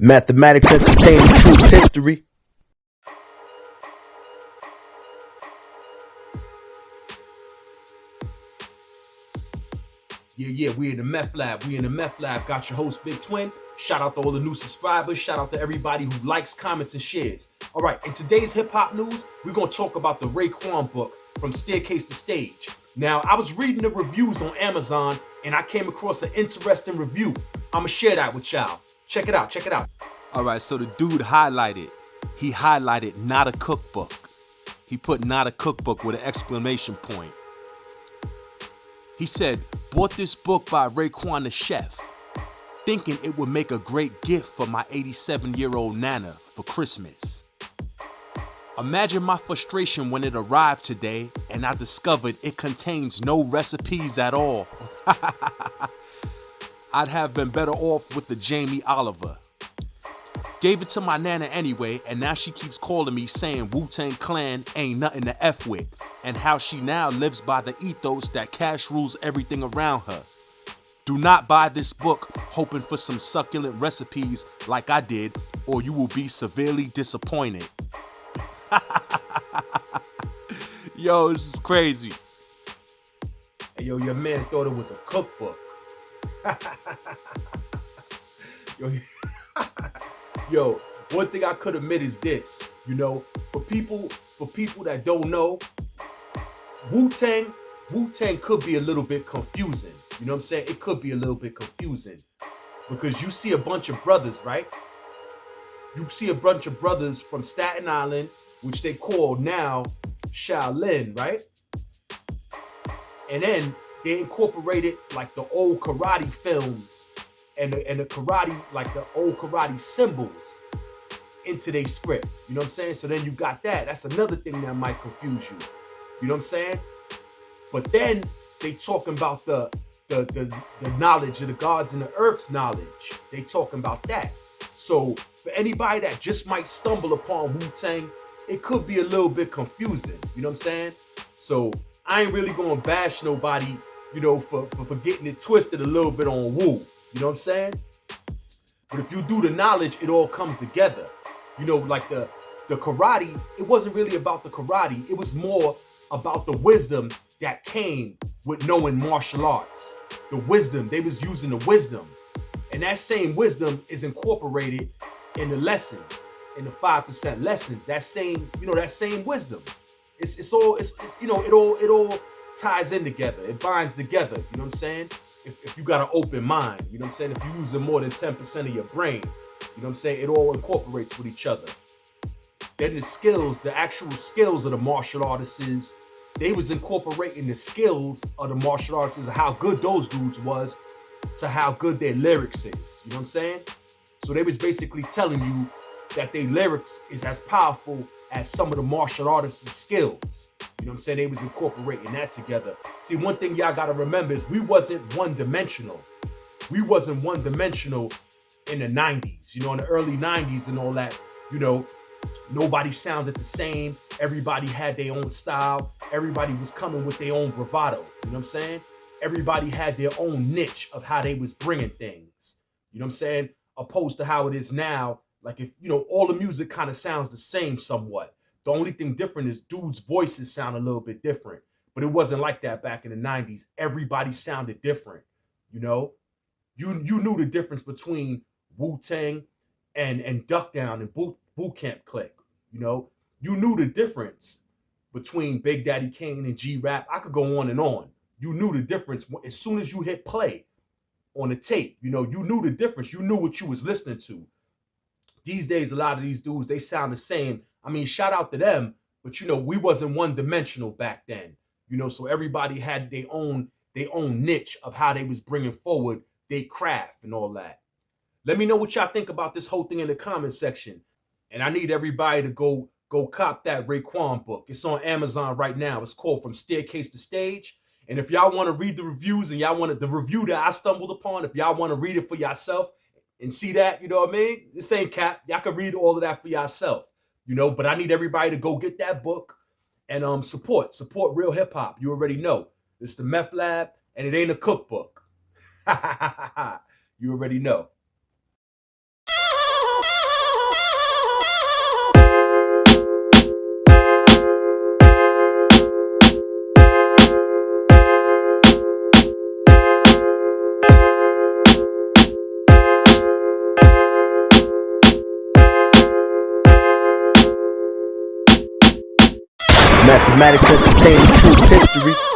Mathematics entertaining truth history. Yeah, we in the Meth Lab. Got your host, Big Twin. Shout out to all the new subscribers. Shout out to everybody who likes, comments, and shares. All right, in today's hip-hop news, we're going to talk about the Raekwon book, From Staircase to Stage. Now, I was reading the reviews on Amazon, and I came across an interesting review. I'm going to share that with y'all. Check it out. All right, so the dude highlighted not a cookbook. He put not a cookbook with an exclamation point. He said, bought this book by Raekwon the chef, thinking it would make a great gift for my 87-year-old Nana for Christmas. Imagine my frustration when it arrived today and I discovered it contains no recipes at all. I'd have been better off with the Jamie Oliver. Gave it to my Nana anyway, and now she keeps calling me saying Wu-Tang Clan ain't nothing to F with, and how she now lives by the ethos that cash rules everything around her. Do not buy this book hoping for some succulent recipes like I did, or you will be severely disappointed. Yo, this is crazy. Hey, yo, your man thought it was a cookbook. Yo, one thing I could admit is this, for people that don't know, Wu-Tang could be a little bit confusing. You know what I'm saying? It could be a little bit confusing because you see a bunch of brothers, right? You see a bunch of brothers from Staten Island, which they call now Shaolin, right? And then they incorporated like the old karate films and the karate, like the old karate symbols into their script. You know what I'm saying? So then you got that. That's another thing that might confuse you. You know what I'm saying? But then they talking about the knowledge of the gods and the earth's knowledge. They talking about that. So for anybody that just might stumble upon Wu-Tang, it could be a little bit confusing. You know what I'm saying? So I ain't really gonna bash nobody, for getting it twisted a little bit on Wu. You know what I'm saying? But if you do the knowledge, it all comes together. Like the karate, it wasn't really about the karate. It was more about the wisdom that came with knowing martial arts. The wisdom, they was using the wisdom. And that same wisdom is incorporated in the lessons, in the 5% lessons. That same wisdom. It all ties in together. It binds together. You know what I'm saying? If you got an open mind, you know what I'm saying? If you're using more than 10% of your brain, you know what I'm saying? It all incorporates with each other. Then the actual skills of the martial artists, they was incorporating the skills of the martial artists of how good those dudes was to how good their lyrics is. You know what I'm saying? So they was basically telling you that their lyrics is as powerful as some of the martial artists' skills. You know what I'm saying? They was incorporating that together. See, one thing y'all gotta remember is we wasn't one-dimensional. We wasn't one-dimensional in the 90s. In the early 90s and all that, nobody sounded the same. Everybody had their own style. Everybody was coming with their own bravado. You know what I'm saying? Everybody had their own niche of how they was bringing things. You know what I'm saying? Opposed to how it is now. Like if, all the music kind of sounds the same somewhat. The only thing different is dudes' voices sound a little bit different. But it wasn't like that back in the 90s. Everybody sounded different. You knew the difference between Wu-Tang and Duck Down and Boot Camp Click. You knew the difference between Big Daddy Kane and G-Rap. I could go on and on. You knew the difference as soon as you hit play on the tape. You knew the difference. You knew what you was listening to. These days, a lot of these dudes, they sound the same. I mean, shout out to them, but we wasn't one-dimensional back then. So everybody had their own niche of how they was bringing forward their craft and all that. Let me know what y'all think about this whole thing in the comment section. And I need everybody to go cop that Raekwon book. It's on Amazon right now. It's called From Staircase to Stage. And if y'all want to read the reviews and y'all want the review that I stumbled upon, if y'all want to read it for yourself and see that, you know what I mean? This ain't cap. Y'all can read all of that for yourself, but I need everybody to go get that book and support real hip hop. You already know. It's the Meth Lab and it ain't a cookbook. You already know. Mathematics entertaining truth history.